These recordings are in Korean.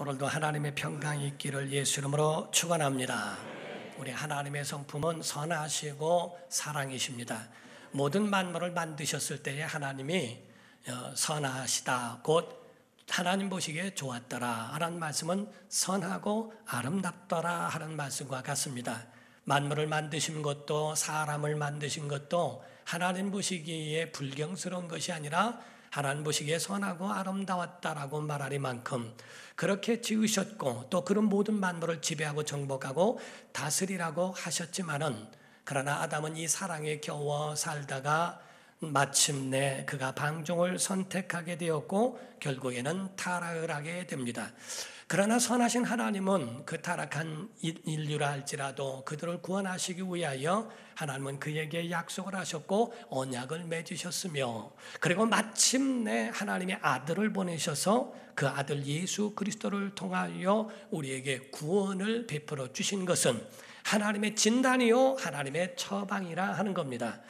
오늘도 하나님의 평강이 있기를 예수 이름으로 축원합니다. 우리 하나님의 성품은 선하시고 사랑이십니다. 모든 만물을 만드셨을 때에 하나님이 선하시다, 곧 하나님 보시기에 좋았더라 하는 말씀은 선하고 아름답더라 하는 말씀과 같습니다. 만물을 만드신 것도 사람을 만드신 것도 하나님 보시기에 불경스러운 것이 아니라 하나님 보시기에 선하고 아름다웠다라고 말하리만큼 그렇게 지으셨고 또 그런 모든 만물을 지배하고 정복하고 다스리라고 하셨지만은, 그러나 아담은 이 사랑에 겨워 살다가 마침내 그가 방종을 선택하게 되었고 결국에는 타락을 하게 됩니다. 그러나 선하신 하나님은 그 타락한 인류라 할지라도 그들을 구원하시기 위하여 하나님은 그에게 약속을 하셨고 언약을 맺으셨으며, 그리고 마침내 하나님의 아들을 보내셔서 그 아들 예수 그리스도를 통하여 우리에게 구원을 베풀어 주신 것은 하나님의 진단이요 하나님의 처방이라 하는 겁니다.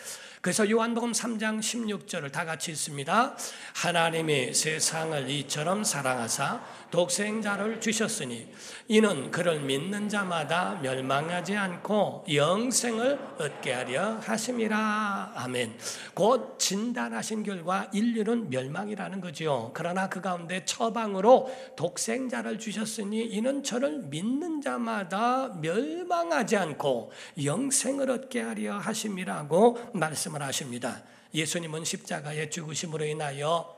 그래서 요한복음 3장 16절을 다 같이 읽습니다. 하나님이 세상을 이처럼 사랑하사 독생자를 주셨으니 이는 그를 믿는 자마다 멸망하지 않고 영생을 얻게 하려 하심이라. 아멘. 곧 진단하신 결과 인류는 멸망이라는 거죠. 그러나 그 가운데 처방으로 독생자를 주셨으니 이는 저를 믿는 자마다 멸망하지 않고 영생을 얻게 하려 하심이라고 말씀을 하십니다. 예수님은 십자가의 죽으심으로 인하여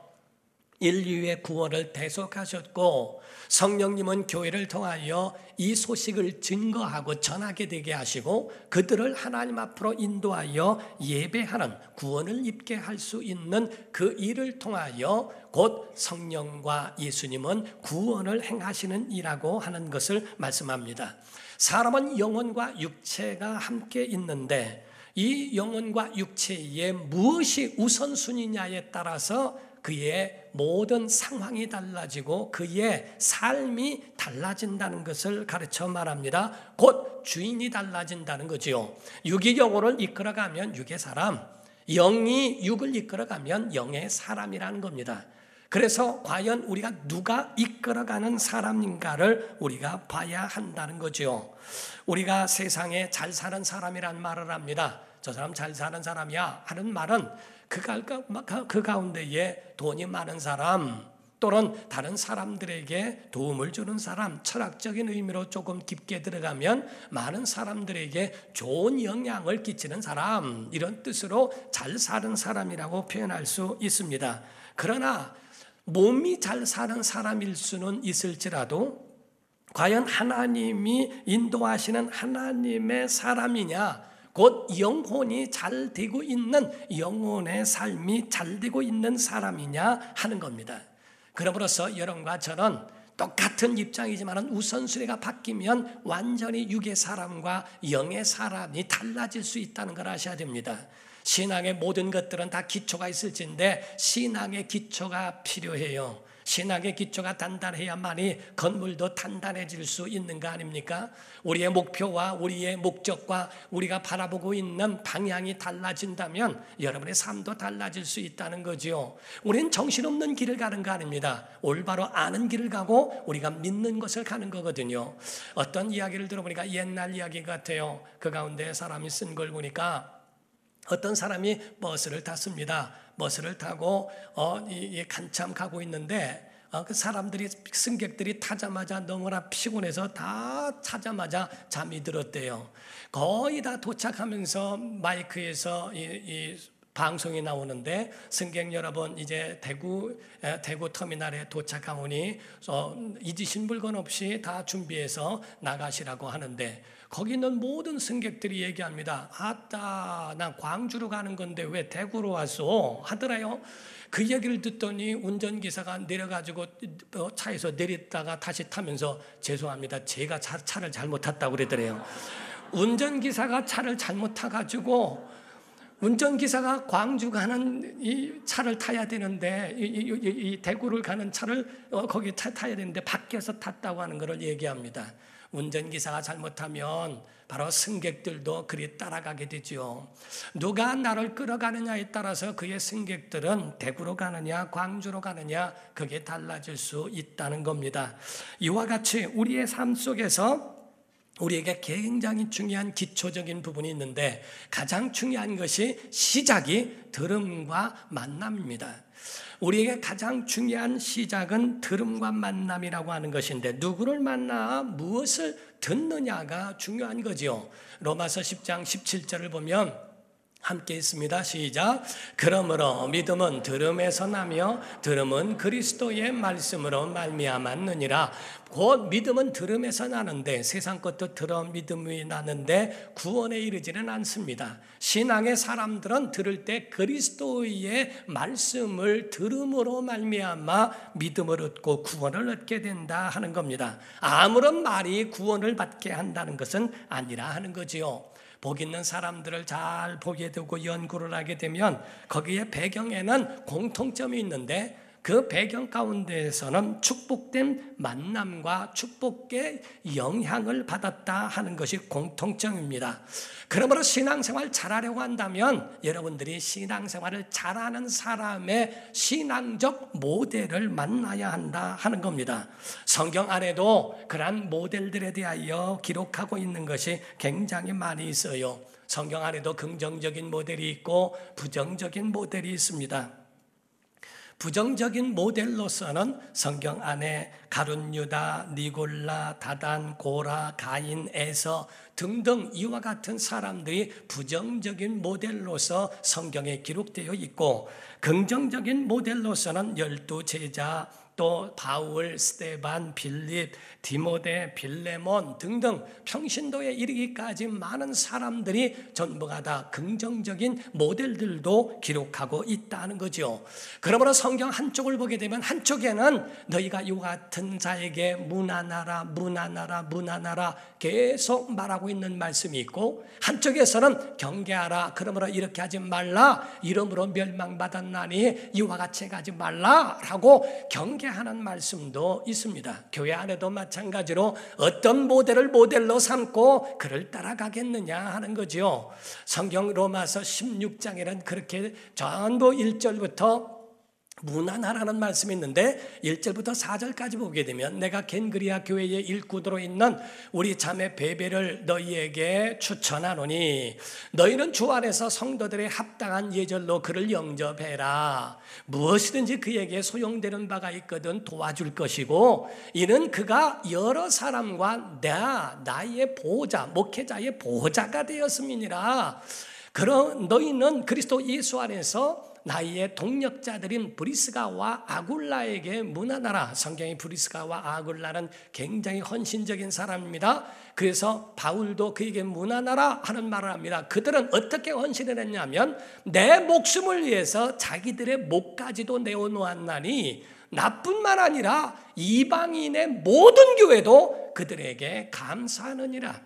인류의 구원을 대속하셨고, 성령님은 교회를 통하여 이 소식을 증거하고 전하게 되게 하시고 그들을 하나님 앞으로 인도하여 예배하는, 구원을 입게 할 수 있는 그 일을 통하여 곧 성령과 예수님은 구원을 행하시는 이라고 하는 것을 말씀합니다. 사람은 영혼과 육체가 함께 있는데 이 영혼과 육체에 무엇이 우선순위냐에 따라서 그의 모든 상황이 달라지고 그의 삶이 달라진다는 것을 가르쳐 말합니다. 곧 주인이 달라진다는 거지요. 육이 영혼을 이끌어가면 육의 사람, 영이 육을 이끌어가면 영의 사람이라는 겁니다. 그래서 과연 우리가 누가 이끌어가는 사람인가를 우리가 봐야 한다는 거죠. 우리가 세상에 잘 사는 사람이란 말을 합니다. 저 사람 잘 사는 사람이야 하는 말은 그 가운데에 돈이 많은 사람 또는 다른 사람들에게 도움을 주는 사람, 철학적인 의미로 조금 깊게 들어가면 많은 사람들에게 좋은 영향을 끼치는 사람, 이런 뜻으로 잘 사는 사람이라고 표현할 수 있습니다. 그러나 몸이 잘 사는 사람일 수는 있을지라도 과연 하나님이 인도하시는 하나님의 사람이냐, 곧 영혼이 잘 되고 있는, 영혼의 삶이 잘 되고 있는 사람이냐 하는 겁니다. 그러므로서 여러분과 저는 똑같은 입장이지만 우선순위가 바뀌면 완전히 육의 사람과 영의 사람이 달라질 수 있다는 걸 아셔야 됩니다. 신앙의 모든 것들은 다 기초가 있을진데 신앙의 기초가 필요해요. 신앙의 기초가 단단해야만이 건물도 단단해질 수 있는 거 아닙니까? 우리의 목표와 우리의 목적과 우리가 바라보고 있는 방향이 달라진다면 여러분의 삶도 달라질 수 있다는 거죠. 우리는 정신없는 길을 가는 거 아닙니다. 올바로 아는 길을 가고 우리가 믿는 것을 가는 거거든요. 어떤 이야기를 들어보니까 옛날 이야기 같아요. 그 가운데 사람이 쓴 걸 보니까 어떤 사람이 버스를 탔습니다. 버스를 타고 한참 가고 있는데 그 사람들이, 승객들이 타자마자 너무나 피곤해서 다 타자마자 잠이 들었대요. 거의 다 도착하면서 마이크에서 이 방송이 나오는데, 승객 여러분 이제 대구 터미널에 도착하오니 잊으신 물건 없이 다 준비해서 나가시라고 하는데, 거기 있는 모든 승객들이 얘기합니다. 아따, 나 광주로 가는 건데 왜 대구로 왔어? 하더라요. 그 얘기를 듣더니 운전기사가 내려가지고 차에서 내렸다가 다시 타면서 죄송합니다, 제가 차를 잘못 탔다고 그러더래요. 운전기사가 차를 잘못 타가지고 운전기사가 광주 가는 이 차를 타야 되는데 이 대구를 가는 차를 거기 타야 되는데 밖에서 탔다고 하는 것을 얘기합니다. 운전기사가 잘못하면 바로 승객들도 그리 따라가게 되죠. 누가 나를 끌어가느냐에 따라서 그의 승객들은 대구로 가느냐 광주로 가느냐 그게 달라질 수 있다는 겁니다. 이와 같이 우리의 삶 속에서 우리에게 굉장히 중요한 기초적인 부분이 있는데 가장 중요한 것이 시작이 들음과 만남입니다. 우리에게 가장 중요한 시작은 들음과 만남이라고 하는 것인데 누구를 만나 무엇을 듣느냐가 중요한 거죠. 로마서 10장 17절을 보면 함께 있습니다. 시작. 그러므로 믿음은 들음에서 나며 들음은 그리스도의 말씀으로 말미암았느니라. 곧 믿음은 들음에서 나는데 세상 것도 들어 믿음이 나는데 구원에 이르지는 않습니다. 신앙의 사람들은 들을 때 그리스도의 말씀을 들음으로 말미암아 믿음을 얻고 구원을 얻게 된다 하는 겁니다. 아무런 말이 구원을 받게 한다는 것은 아니라 하는 거지요. 복 있는 사람들을 잘 보게 되고 연구를 하게 되면 거기에 배경에는 공통점이 있는데 그 배경 가운데에서는 축복된 만남과 축복의 영향을 받았다 하는 것이 공통점입니다. 그러므로 신앙생활 잘하려고 한다면 여러분들이 신앙생활을 잘하는 사람의 신앙적 모델을 만나야 한다 하는 겁니다. 성경 안에도 그러한 모델들에 대하여 기록하고 있는 것이 굉장히 많이 있어요. 성경 안에도 긍정적인 모델이 있고 부정적인 모델이 있습니다. 부정적인 모델로서는 성경 안에 가룟 유다, 니골라, 다단, 고라, 가인, 에서 등등 이와 같은 사람들이 부정적인 모델로서 성경에 기록되어 있고 긍정적인 모델로서는 12 제자, 또 바울, 스데반, 빌립, 디모데, 빌레몬 등등 평신도에 이르기까지 많은 사람들이 전부가 다 긍정적인 모델들도 기록하고 있다는 거죠. 그러므로 성경 한쪽을 보게 되면 한쪽에는 너희가 이와 같은 자에게 문안하라, 문안하라, 문안하라 계속 말하고 있는 말씀이 있고 한쪽에서는 경계하라, 그러므로 이렇게 하지 말라, 이러므로 멸망받았나니 이와 같이 가지 말라라고 경계하는 말씀도 있습니다. 교회 안에도 마찬가지로 어떤 모델을 모델로 삼고 그를 따라가겠느냐 하는 거죠. 성경 로마서 16장에는 그렇게 전부 1절부터 문안하라는 말씀이 있는데 1절부터 4절까지 보게 되면 내가 겐그리아 교회의 일꾼으로 있는 우리 자매 베베를 너희에게 추천하노니 너희는 주 안에서 성도들의 합당한 예절로 그를 영접해라. 무엇이든지 그에게 소용되는 바가 있거든 도와줄 것이고 이는 그가 여러 사람과 나의 보호자, 목회자의 보호자가 되었음이니라. 그런 너희는 그리스도 예수 안에서 나의 동력자들인 브리스가와 아굴라에게 문안하라. 성경의 브리스가와 아굴라는 굉장히 헌신적인 사람입니다. 그래서 바울도 그에게 문안하라 하는 말을 합니다. 그들은 어떻게 헌신을 했냐면 내 목숨을 위해서 자기들의 목까지도 내어놓았나니 나뿐만 아니라 이방인의 모든 교회도 그들에게 감사하느니라.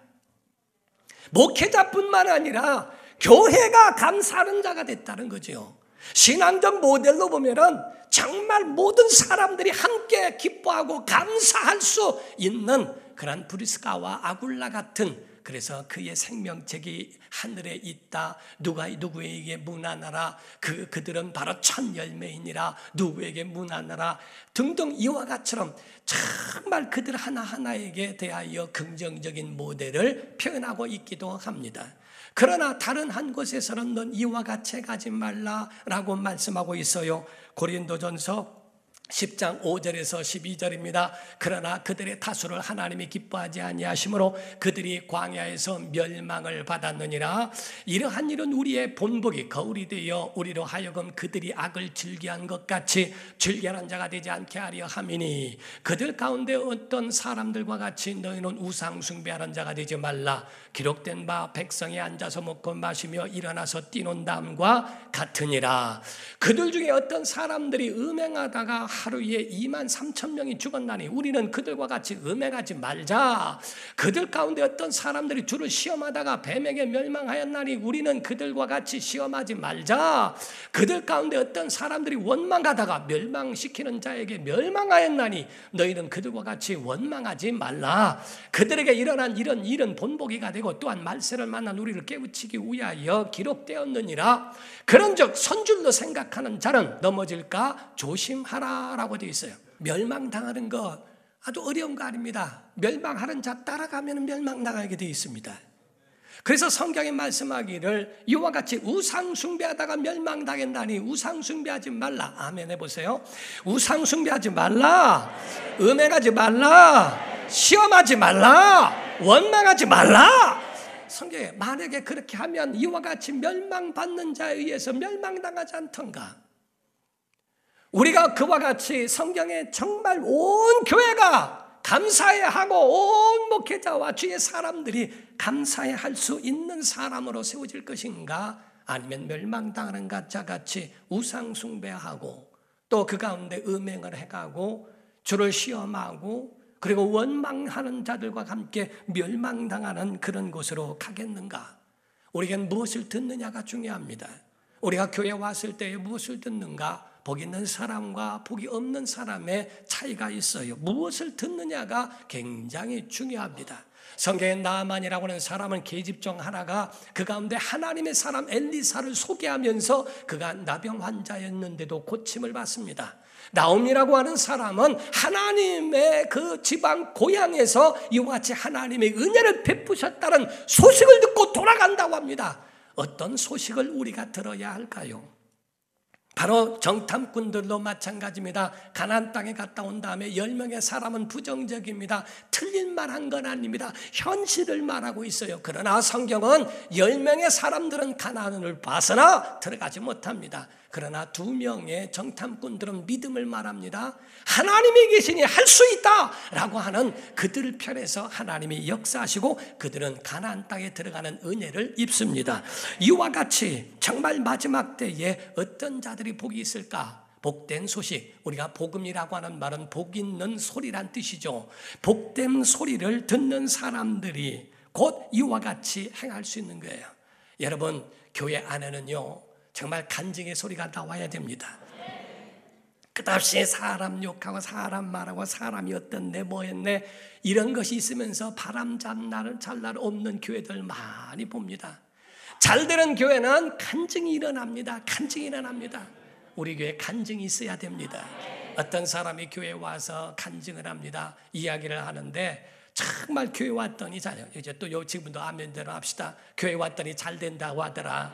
목회자뿐만 아니라 교회가 감사하는 자가 됐다는 거죠. 신앙적 모델로 보면은 정말 모든 사람들이 함께 기뻐하고 감사할 수 있는 그런 브리스가와 아굴라 같은, 그래서 그의 생명책이 하늘에 있다. 누가 누구에게 문안하라. 그들은 바로 첫 열매이니라. 누구에게 문안하라. 등등 이와 같이처럼 정말 그들 하나하나에게 대하여 긍정적인 모델을 표현하고 있기도 합니다. 그러나 다른 한 곳에서는 넌 이와 같이 가지 말라라고 말씀하고 있어요. 고린도전서 10장 5절에서 12절입니다. 그러나 그들의 다수를 하나님이 기뻐하지 아니하시므로 그들이 광야에서 멸망을 받았느니라. 이러한 일은 우리의 본보기 거울이 되어 우리로 하여금 그들이 악을 즐겨한 것 같이 즐겨한 자가 되지 않게 하려 함이니 그들 가운데 어떤 사람들과 같이 너희는 우상 숭배하는 자가 되지 말라. 기록된 바 백성이 앉아서 먹고 마시며 일어나서 뛰는 다음과 같으니라. 그들 중에 어떤 사람들이 음행하다가 하루에 23,000명이 죽었나니 우리는 그들과 같이 음행하지 말자. 그들 가운데 어떤 사람들이 주를 시험하다가 뱀에게 멸망하였나니 우리는 그들과 같이 시험하지 말자. 그들 가운데 어떤 사람들이 원망하다가 멸망시키는 자에게 멸망하였나니 너희는 그들과 같이 원망하지 말라. 그들에게 일어난 이런 일은 본보기가 되고 또한 말세를 만난 우리를 깨우치기 위하여 기록되었느니라. 그런즉 선줄로 생각하는 자는 넘어질까 조심하라라고 되어 있어요. 멸망당하는 거 아주 어려운 거 아닙니다. 멸망하는 자 따라가면 멸망당하게 되어 있습니다. 그래서 성경에 말씀하기를 이와 같이 우상 숭배하다가 멸망당했나니 우상 숭배하지 말라. 아멘 해보세요. 우상 숭배하지 말라. 음행하지 말라. 시험하지 말라. 원망하지 말라. 성경에 만약에 그렇게 하면 이와 같이 멸망받는 자에 의해서 멸망당하지 않던가. 우리가 그와 같이 성경에 정말 온 교회가 감사해야 하고 온 목회자와 주의 사람들이 감사해야 할 수 있는 사람으로 세워질 것인가? 아니면 멸망당하는 자같이 우상 숭배하고 또 그 가운데 음행을 해가고 주를 시험하고 그리고 원망하는 자들과 함께 멸망당하는 그런 곳으로 가겠는가? 우리에겐 무엇을 듣느냐가 중요합니다. 우리가 교회에 왔을 때에 무엇을 듣는가? 복 있는 사람과 복이 없는 사람의 차이가 있어요. 무엇을 듣느냐가 굉장히 중요합니다. 성경에 나아만이라고 하는 사람은 계집 중 하나가 그 가운데 하나님의 사람 엘리사를 소개하면서 그가 나병 환자였는데도 고침을 받습니다. 나옴이라고 하는 사람은 하나님의 그 지방 고향에서 이와 같이 하나님의 은혜를 베푸셨다는 소식을 듣고 돌아간다고 합니다. 어떤 소식을 우리가 들어야 할까요? 바로 정탐꾼들도 마찬가지입니다. 가나안 땅에 갔다 온 다음에 10명의 사람은 부정적입니다. 틀린 말 한 건 아닙니다. 현실을 말하고 있어요. 그러나 성경은 10명의 사람들은 가나안을 벗어나 들어가지 못합니다. 그러나 2명의 정탐꾼들은 믿음을 말합니다. 하나님이 계시니 할 수 있다 라고 하는 그들 편에서 하나님이 역사하시고 그들은 가나안 땅에 들어가는 은혜를 입습니다. 이와 같이 정말 마지막 때에 어떤 자들이 복이 있을까? 복된 소식, 우리가 복음이라고 하는 말은 복 있는 소리란 뜻이죠. 복된 소리를 듣는 사람들이 곧 이와 같이 행할 수 있는 거예요. 여러분, 교회 안에는요 정말 간증의 소리가 나와야 됩니다. 끝없이 사람 욕하고 사람 말하고 사람이 어떻네 뭐했네 이런 것이 있으면서 바람 잘날 없는 교회들 많이 봅니다. 잘 되는 교회는 간증이 일어납니다. 간증이 일어납니다. 우리 교회에 간증이 있어야 됩니다. 어떤 사람이 교회에 와서 간증을 합니다. 이야기를 하는데 정말 교회 왔더니 이제 또 지금도 아멘대로 합시다. 교회 왔더니 잘 된다고 하더라.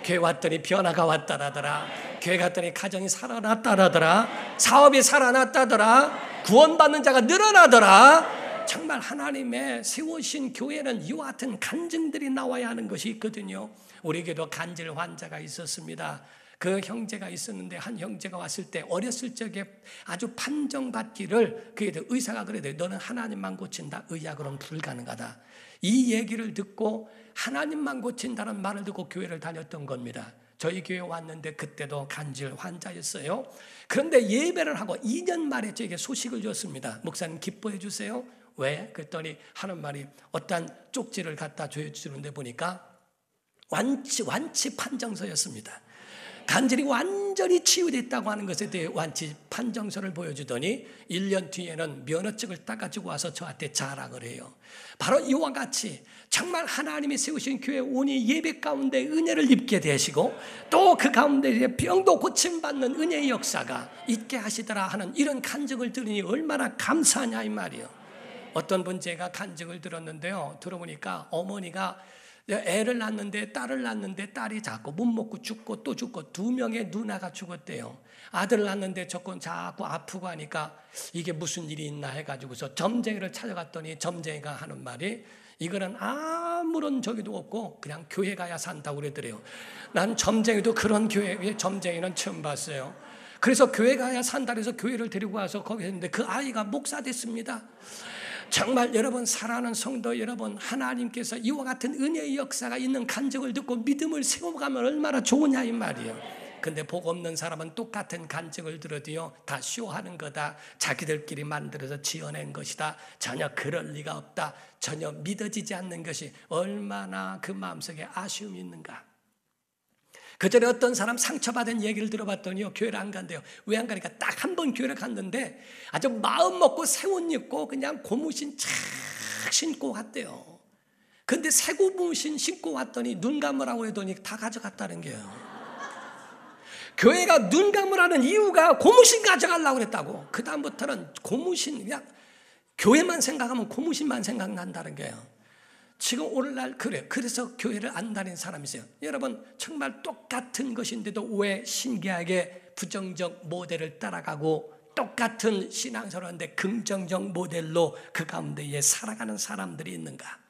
교회 왔더니 변화가 왔다라더라. 교회 갔더니 가정이 살아났다라더라. 사업이 살아났다더라. 구원받는 자가 늘어나더라. 정말 하나님의 세우신 교회는 이와 같은 간증들이 나와야 하는 것이 있거든요. 우리 교회도 간질 환자가 있었습니다. 그 형제가 있었는데 한 형제가 왔을 때 어렸을 적에 아주 판정받기를 그게 의사가 그래도 너는 하나님만 고친다. 의학으로는 불가능하다. 이 얘기를 듣고 하나님만 고친다는 말을 듣고 교회를 다녔던 겁니다. 저희 교회 왔는데 그때도 간질 환자였어요. 그런데 예배를 하고 2년 만에 저에게 소식을 줬습니다. 목사님 기뻐해 주세요. 왜? 그랬더니 하는 말이 어떤 쪽지를 갖다 줘주는데 보니까 완치 판정서였습니다. 간질이 완전히 치유됐다고 하는 것에 대해 완치 판정서를 보여주더니 1년 뒤에는 면허증을 따가지고 와서 저한테 자랑을 해요. 바로 이와 같이 정말 하나님이 세우신 교회 오니 예배 가운데 은혜를 입게 되시고 또 그 가운데 병도 고침받는 은혜의 역사가 있게 하시더라 하는 이런 간증을 들으니 얼마나 감사하냐 이 말이에요. 어떤 분 제가 간증을 들었는데요. 들어보니까 어머니가 애를 낳는데 딸을 낳는데 딸이 자꾸 못 먹고 죽고 또 죽고 2명의 누나가 죽었대요. 아들을 낳는데 자꾸 아프고 하니까 이게 무슨 일이 있나 해가지고서 점쟁이를 찾아갔더니 점쟁이가 하는 말이 이거는 아무런 저기도 없고 그냥 교회 가야 산다고 그러더래요. 난 점쟁이도 그런 교회 점쟁이는 처음 봤어요. 그래서 교회 가야 산다 그래서 교회를 데리고 와서 거기 했는데 그 아이가 목사 됐습니다. 정말 여러분 사랑하는 성도 여러분 하나님께서 이와 같은 은혜의 역사가 있는 간증을 듣고 믿음을 세워가면 얼마나 좋으냐 이 말이에요. 근데 복 없는 사람은 똑같은 간증을 들어도요 다 쇼하는 거다, 자기들끼리 만들어서 지어낸 것이다, 전혀 그럴 리가 없다, 전혀 믿어지지 않는 것이 얼마나 그 마음속에 아쉬움이 있는가. 그전에 어떤 사람 상처받은 얘기를 들어봤더니요 교회를 안 간대요. 왜 안 가니까 딱 한 번 교회를 갔는데 아주 마음 먹고 새 옷 입고 그냥 고무신 착 신고 갔대요. 근데 새 고무신 신고 왔더니 눈 감으라고 했더니 다 가져갔다는 거예요. 교회가 눈 감으라는 이유가 고무신 가져가려고 그랬다고. 그 다음부터는 고무신, 그냥 교회만 생각하면 고무신만 생각난다는 거예요. 지금 오늘날 그래요. 그래서 교회를 안 다니는 사람이 있어요. 여러분 정말 똑같은 것인데도 왜 신기하게 부정적 모델을 따라가고 똑같은 신앙생활인데 긍정적 모델로 그 가운데에 살아가는 사람들이 있는가?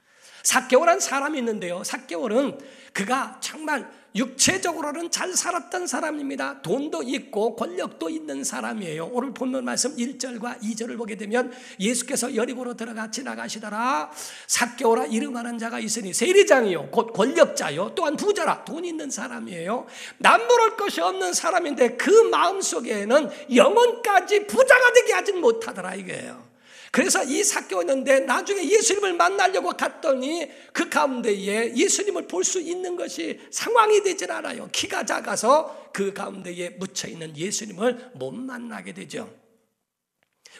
삭개오라는 사람이 있는데요, 삭개오는 그가 정말 육체적으로는 잘 살았던 사람입니다. 돈도 있고 권력도 있는 사람이에요. 오늘 본문 말씀 1절과 2절을 보게 되면 예수께서 여리고로 들어가 지나가시더라. 삭개오라 이름하는 자가 있으니 세리장이요 곧 권력자요 또한 부자라, 돈 있는 사람이에요. 남부를 것이 없는 사람인데 그 마음속에는 영혼까지 부자가 되게 하진 못하더라 이거예요. 그래서 이 삭개오였는데 나중에 예수님을 만나려고 갔더니 그 가운데에 예수님을 볼 수 있는 것이 상황이 되질 않아요. 키가 작아서 그 가운데에 묻혀있는 예수님을 못 만나게 되죠.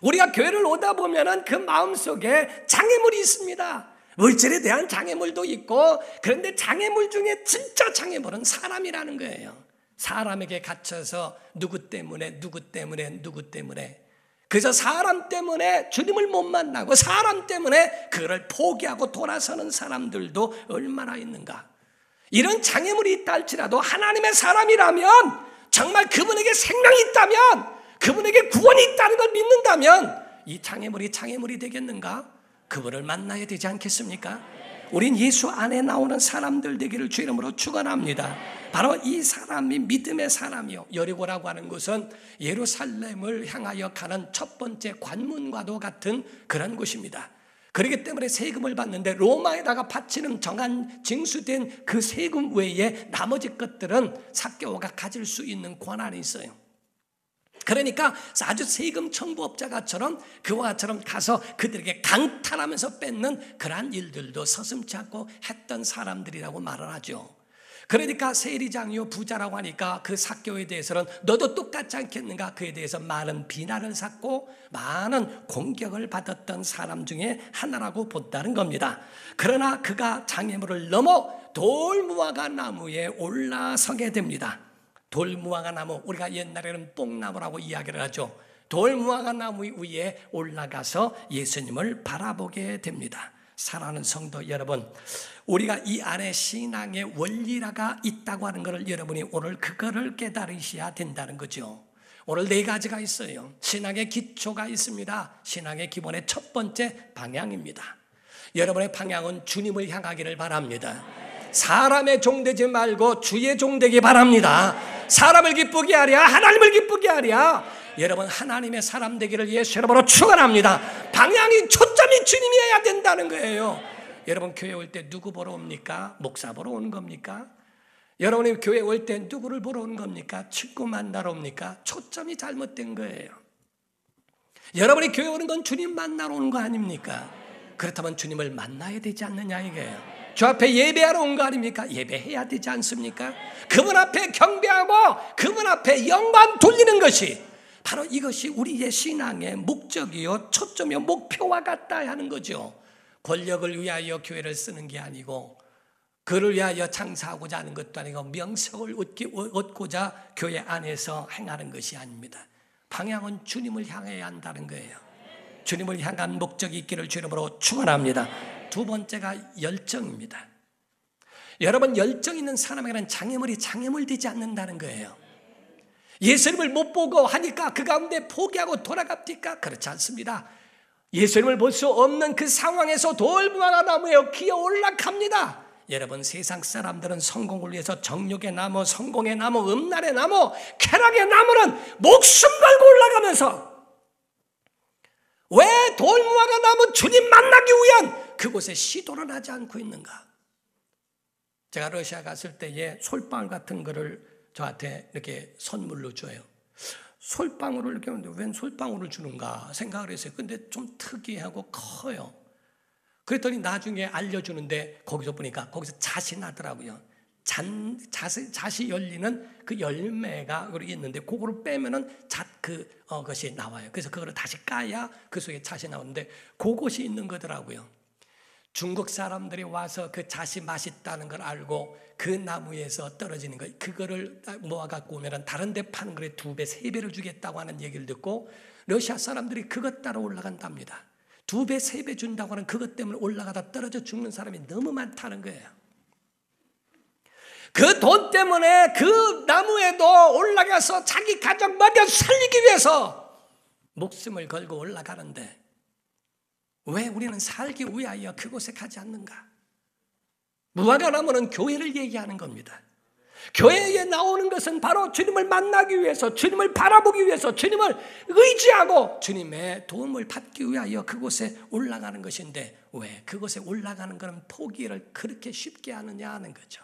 우리가 교회를 오다 보면 그 마음속에 장애물이 있습니다. 물질에 대한 장애물도 있고, 그런데 장애물 중에 진짜 장애물은 사람이라는 거예요. 사람에게 갇혀서 누구 때문에 그래서 사람 때문에 주님을 못 만나고 사람 때문에 그를 포기하고 돌아서는 사람들도 얼마나 있는가. 이런 장애물이 있다 할지라도 하나님의 사람이라면, 정말 그분에게 생명이 있다면, 그분에게 구원이 있다는 걸 믿는다면 이 장애물이 되겠는가? 그분을 만나야 되지 않겠습니까? 우린 예수 안에 나오는 사람들 되기를 주 이름으로 축원합니다. 바로 이 사람이 믿음의 사람이요, 여리고라고 하는 곳은 예루살렘을 향하여 가는 첫 번째 관문과도 같은 그런 곳입니다. 그렇기 때문에 세금을 받는데 로마에다가 바치는 정한 징수된 그 세금 외에 나머지 것들은 삭개오가 가질 수 있는 권한이 있어요. 그러니까 아주 세금 청부업자가처럼 그와 같처럼 가서 그들에게 강탈하면서 뺏는 그러한 일들도 서슴지 않고 했던 사람들이라고 말을 하죠. 그러니까 세리장이요 부자라고 하니까 그 삭개오에 대해서는 너도 똑같지 않겠는가, 그에 대해서 많은 비난을 샀고 많은 공격을 받았던 사람 중에 하나라고 본다는 겁니다. 그러나 그가 장애물을 넘어 돌무화과 나무에 올라서게 됩니다. 돌무화과 나무, 우리가 옛날에는 뽕나무라고 이야기를 하죠. 돌무화과 나무 위에 올라가서 예수님을 바라보게 됩니다. 사랑하는 성도 여러분, 우리가 이 안에 신앙의 원리가 있다고 하는 것을 여러분이 오늘 그거를 깨달으셔야 된다는 거죠. 오늘 4가지가 있어요. 신앙의 기초가 있습니다. 신앙의 기본의 첫 번째 방향입니다. 여러분의 방향은 주님을 향하기를 바랍니다. 사람의 종되지 말고 주의 종되기 바랍니다. 사람을 기쁘게 하랴 하나님을 기쁘게 하랴. 여러분 하나님의 사람 되기를 예수 이름으로 축원합니다. 방향이 초점이 주님이어야 된다는 거예요. 여러분 교회 올 때 누구 보러 옵니까? 목사 보러 오는 겁니까? 여러분이 교회 올 때 누구를 보러 오는 겁니까? 친구 만나러 옵니까? 초점이 잘못된 거예요. 여러분이 교회 오는 건 주님 만나러 오는 거 아닙니까? 그렇다면 주님을 만나야 되지 않느냐 이거예요. 주 앞에 예배하러 온 거 아닙니까? 예배해야 되지 않습니까? 그분 앞에 경배하고 그분 앞에 영광 돌리는 것이 바로 이것이 우리의 신앙의 목적이요 초점이요 목표와 같다 하는 거죠. 권력을 위하여 교회를 쓰는 게 아니고 그를 위하여 장사하고자 하는 것도 아니고 명성을 얻고자 교회 안에서 행하는 것이 아닙니다. 방향은 주님을 향해야 한다는 거예요. 주님을 향한 목적이 있기를 주 이름으로 축원합니다. 두 번째가 열정입니다. 여러분 열정 있는 사람에게는 장애물이 되지 않는다는 거예요. 예수님을 못 보고 하니까 그 가운데 포기하고 돌아갑니까? 그렇지 않습니다. 예수님을 볼 수 없는 그 상황에서 돌무화과 나무에 기어 올라갑니다. 여러분 세상 사람들은 성공을 위해서 정욕의 나무, 성공의 나무, 음란의 나무, 쾌락의 나무는 목숨 걸고 올라가면서 왜 돌무화과 나무 주님 만나기 위한 그곳에 시도를 하지 않고 있는가? 제가 러시아 갔을 때에 솔방울 같은 거를 저한테 이렇게 선물로 줘요. 솔방울을 이렇게 하는데 웬 솔방울을 주는가 생각을 했어요. 근데 좀 특이하고 커요. 그랬더니 나중에 알려주는데 거기서 보니까 거기서 잣이 나더라고요. 잣이 열리는 그 열매가 그렇게 있는데 그거를 빼면은 그것이 나와요. 그래서 그거를 다시 까야 그 속에 잣이 나오는데 그것이 있는 거더라고요. 중국 사람들이 와서 그 잣이 맛있다는 걸 알고 그 나무에서 떨어지는 거, 그거를 모아갖고 오면 다른 데 파는 거에 2배, 3배를 주겠다고 하는 얘기를 듣고 러시아 사람들이 그것 따라 올라간답니다. 2배, 3배 준다고 하는 그것 때문에 올라가다 떨어져 죽는 사람이 너무 많다는 거예요. 그 돈 때문에 그 나무에도 올라가서 자기 가족 먹여 살리기 위해서 목숨을 걸고 올라가는데 왜 우리는 살기 위하여 그곳에 가지 않는가? 무화과나무는 교회를 얘기하는 겁니다. 교회에 나오는 것은 바로 주님을 만나기 위해서, 주님을 바라보기 위해서, 주님을 의지하고 주님의 도움을 받기 위하여 그곳에 올라가는 것인데 왜 그곳에 올라가는 것은 포기를 그렇게 쉽게 하느냐 하는 거죠.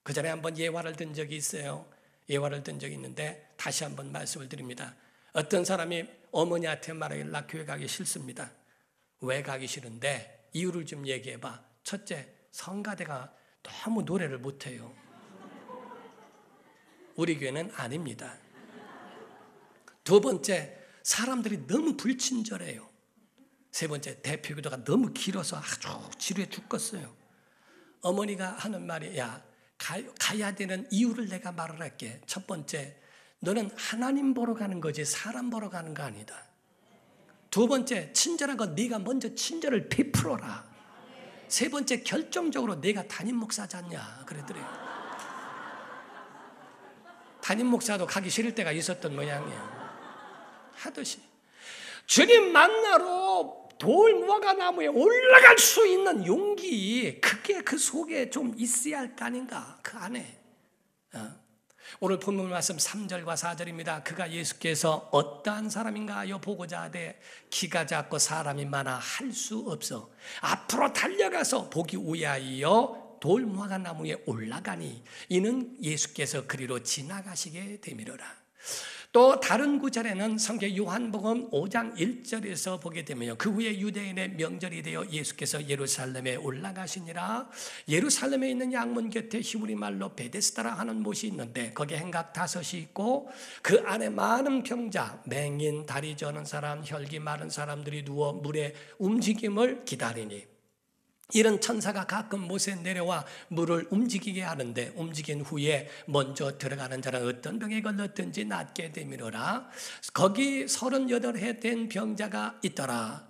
그 전에 한번 예화를 든 적이 있어요. 예화를 든 적이 있는데 다시 한번 말씀을 드립니다. 어떤 사람이 어머니한테 말하길 나 교회 가기 싫습니다. 왜 가기 싫은데 이유를 좀 얘기해봐. 첫째, 성가대가 너무 노래를 못해요. 우리 교회는 아닙니다. 두 번째, 사람들이 너무 불친절해요. 세 번째, 대표기도가 너무 길어서 아주 지루해 죽겠어요. 어머니가 하는 말이 가야 되는 이유를 내가 말을 할게. 첫 번째, 너는 하나님 보러 가는 거지 사람 보러 가는 거 아니다. 두 번째, 친절한 건 네가 먼저 친절을 베풀어라. 세 번째, 결정적으로 내가 담임 목사지 않냐 그러더래요. 담임 목사도 가기 싫을 때가 있었던 모양이에요. 하듯이 주님 만나러 돌무화과 나무에 올라갈 수 있는 용기, 그게 그 속에 좀 있어야 할 거 아닌가, 그 안에. 오늘 본문 말씀 3절과 4절입니다. 그가 예수께서 어떠한 사람인가요 보고자 하되 키가 작고 사람이 많아 할 수 없어 앞으로 달려가서 보기 위하여 돌무화과 나무에 올라가니 이는 예수께서 그리로 지나가시게 되미러라. 또 다른 구절에는 성경 요한복음 5장 1절에서 보게 되면요, 그 후에 유대인의 명절이 되어 예수께서 예루살렘에 올라가시니라. 예루살렘에 있는 양문 곁에 히브리 말로 베데스다라 하는 못이 있는데 거기에 행각 5이 있고 그 안에 많은 병자, 맹인, 다리 저는 사람, 혈기 마른 사람들이 누워 물의 움직임을 기다리니 이런 천사가 가끔 못에 내려와 물을 움직이게 하는데 움직인 후에 먼저 들어가는 자는 어떤 병에 걸렸든지 낫게 되미러라. 거기 38해 된 병자가 있더라.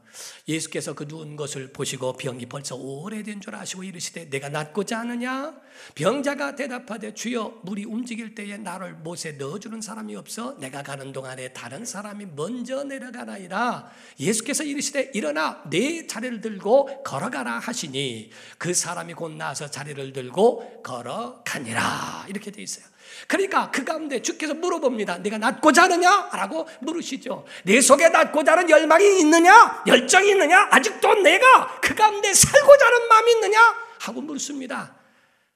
예수께서 그 누운 것을 보시고 병이 벌써 오래된 줄 아시고 이르시되 내가 낫고자 하느냐? 병자가 대답하되 주여 물이 움직일 때에 나를 못에 넣어주는 사람이 없어 내가 가는 동안에 다른 사람이 먼저 내려가나이다. 예수께서 이르시되 일어나 네 자리를 들고 걸어가라 하시니 그 사람이 곧 나서 자리를 들고 걸어가니라. 이렇게 돼 있어요. 그러니까 그 가운데 주께서 물어봅니다. 내가 낫고자 하느냐? 라고 물으시죠. 내 속에 낫고자 하는 열망이 있느냐? 열정이 있느냐? 아직도 내가 그 가운데 살고자 하는 마음이 있느냐? 하고 물습니다.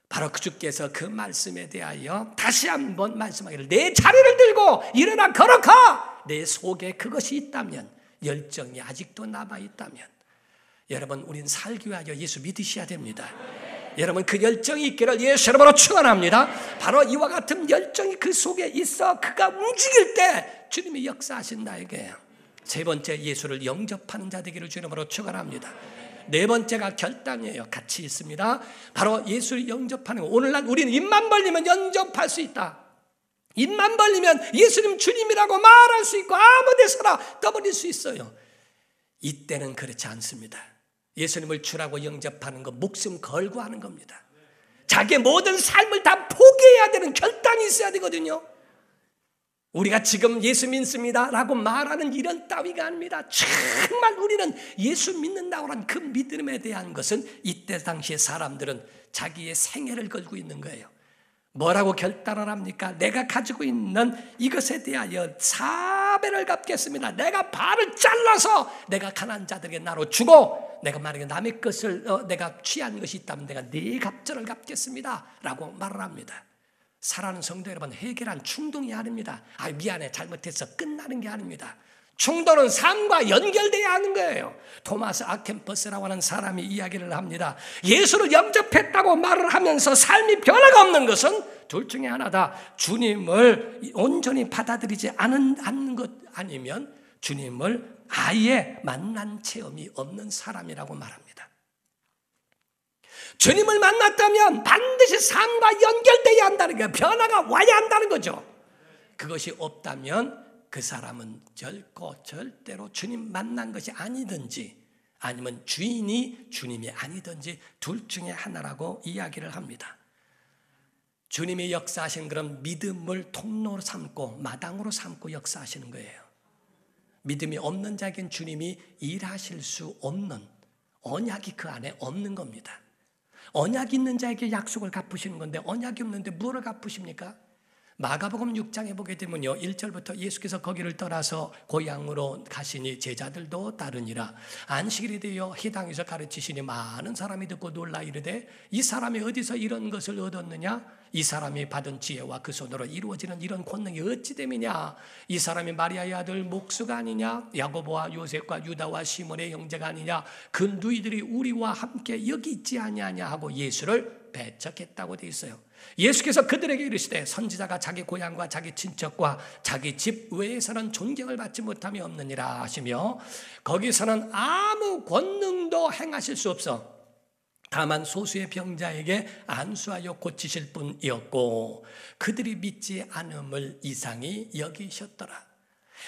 바로 그 주께서 그 말씀에 대하여 다시 한번 말씀하기를 내 자리를 들고 일어나 걸어가. 내 속에 그것이 있다면, 열정이 아직도 남아있다면 여러분, 우린 살기 위하여 예수 믿으셔야 됩니다. 여러분, 그 열정이 있기를 예수 이름으로 축원합니다. 바로 이와 같은 열정이 그 속에 있어 그가 움직일 때 주님이 역사하신다 이게요. 세 번째, 예수를 영접하는 자 되기를 주 이름으로 축원합니다. 네 번째가 결단이에요. 같이 있습니다. 바로 예수를 영접하는 거. 오늘날 우리는 입만 벌리면 영접할 수 있다. 입만 벌리면 예수님 주님이라고 말할 수 있고 아무 데서나 떠버릴 수 있어요. 이때는 그렇지 않습니다. 예수님을 주라고 영접하는 거 목숨 걸고 하는 겁니다. 자기의 모든 삶을 다 포기해야 되는 결단이 있어야 되거든요. 우리가 지금 예수 믿습니다 라고 말하는 이런 따위가 아닙니다. 정말 우리는 예수 믿는다고 하는 그 믿음에 대한 것은 이때 당시에 사람들은 자기의 생애를 걸고 있는 거예요. 뭐라고 결단을 합니까? 내가 가지고 있는 이것에 대하여 사배를 갚겠습니다. 내가 발을 잘라서 내가 가난한 자들에게 나눠 주고, 내가 만약에 남의 것을 내가 취한 것이 있다면 내가 네 갑절을 갚겠습니다 라고 말을 합니다. 사랑하는 성도 여러분, 해결한 충동이 아닙니다. 아, 미안해, 잘못했어, 끝나는 게 아닙니다. 충동은 삶과 연결되어야 하는 거예요. 토마스 아켄퍼스라고 하는 사람이 이야기를 합니다. 예수를 영접했다고 말을 하면서 삶이 변화가 없는 것은 둘 중에 하나다. 주님을 온전히 받아들이지 않는 것 아니면 주님을 아예 만난 체험이 없는 사람이라고 말합니다. 주님을 만났다면 반드시 삶과 연결되어야 한다는 거예요. 변화가 와야 한다는 거죠. 그것이 없다면 그 사람은 절대로 주님 만난 것이 아니든지 아니면 주인이 주님이 아니든지 둘 중에 하나라고 이야기를 합니다. 주님이 역사하신 그런 믿음을 통로로 삼고 마당으로 삼고 역사하시는 거예요. 믿음이 없는 자에겐 주님이 일하실 수 없는, 언약이 그 안에 없는 겁니다. 언약이 있는 자에게 약속을 갚으시는 건데 언약이 없는데 뭐를 갚으십니까? 마가복음 6장에 보게 되면요, 1절부터 예수께서 거기를 떠나서 고향으로 가시니 제자들도 따르니라. 안식일이 되어 회당에서 가르치시니 많은 사람이 듣고 놀라 이르되 이 사람이 어디서 이런 것을 얻었느냐? 이 사람이 받은 지혜와 그 손으로 이루어지는 이런 권능이 어찌 됨이냐? 이 사람이 마리아의 아들 목수가 아니냐? 야고보와 요셉과 유다와 시몬의 형제가 아니냐? 그 누이들이 우리와 함께 여기 있지 아니하냐 하고 예수를 배척했다고 되어 있어요. 예수께서 그들에게 이르시되 선지자가 자기 고향과 자기 친척과 자기 집 외에서는 존경을 받지 못함이 없느니라 하시며, 거기서는 아무 권능도 행하실 수 없어 다만 소수의 병자에게 안수하여 고치실 뿐이었고 그들이 믿지 않음을 이상히 여기셨더라.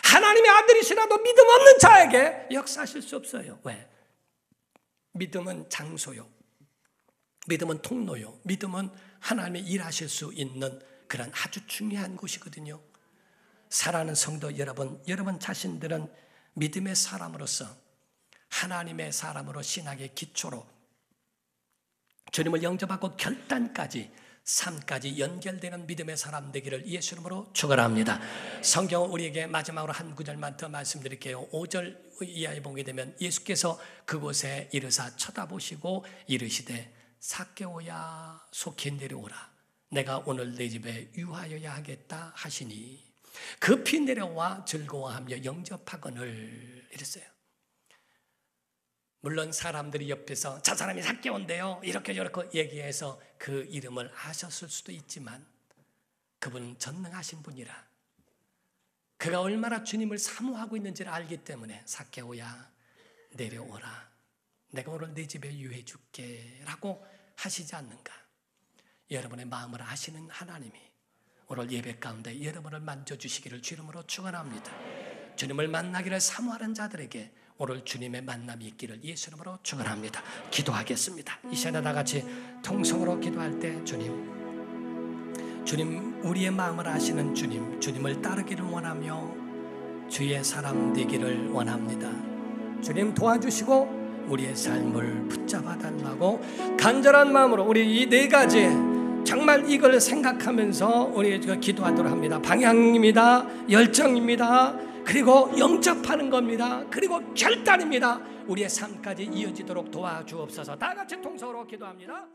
하나님의 아들이시라도 믿음 없는 자에게 역사하실 수 없어요. 왜? 믿음은 장소요, 믿음은 통로요, 믿음은 하나님의 일하실 수 있는 그런 아주 중요한 곳이거든요. 사랑하는 성도 여러분, 여러분 자신들은 믿음의 사람으로서, 하나님의 사람으로, 신학의 기초로 주님을 영접하고 결단까지, 삶까지 연결되는 믿음의 사람 되기를 예수 이름으로 축원합니다. 성경은 우리에게 마지막으로 한 구절만 더 말씀드릴게요. 5절 이하에 보게 되면 예수께서 그곳에 이르사 쳐다보시고 이르시되 삭개오야 속히 내려오라. 내가 오늘 내 집에 유하여야 하겠다 하시니 급히 내려와 즐거워하며 영접하거늘 이랬어요. 물론 사람들이 옆에서 저 사람이 삭개오인데요 이렇게 저렇게 얘기해서 그 이름을 아셨을 수도 있지만 그분은 전능하신 분이라 그가 얼마나 주님을 사모하고 있는지를 알기 때문에 삭개오야 내려오라. 내가 오늘 내 집에 유해 줄게 라고 하시지 않는가. 여러분의 마음을 아시는 하나님이 오늘 예배 가운데 여러분을 만져주시기를 주 이름으로 축원합니다. 주님을 만나기를 사모하는 자들에게 오늘 주님의 만남이 있기를 예수 이름으로 축원합니다. 기도하겠습니다. 이 시간에 다 같이 통성으로 기도할 때 주님 우리의 마음을 아시는 주님, 주님을 따르기를 원하며 주의 사람 되기를 원합니다. 주님 도와주시고 우리의 삶을 붙잡아 달라고 간절한 마음으로 우리 이 네 가지 정말 이걸 생각하면서 우리 기도하도록 합니다. 방향입니다. 열정입니다. 그리고 영접하는 겁니다. 그리고 결단입니다. 우리의 삶까지 이어지도록 도와주옵소서. 다 같이 통성으로 기도합니다.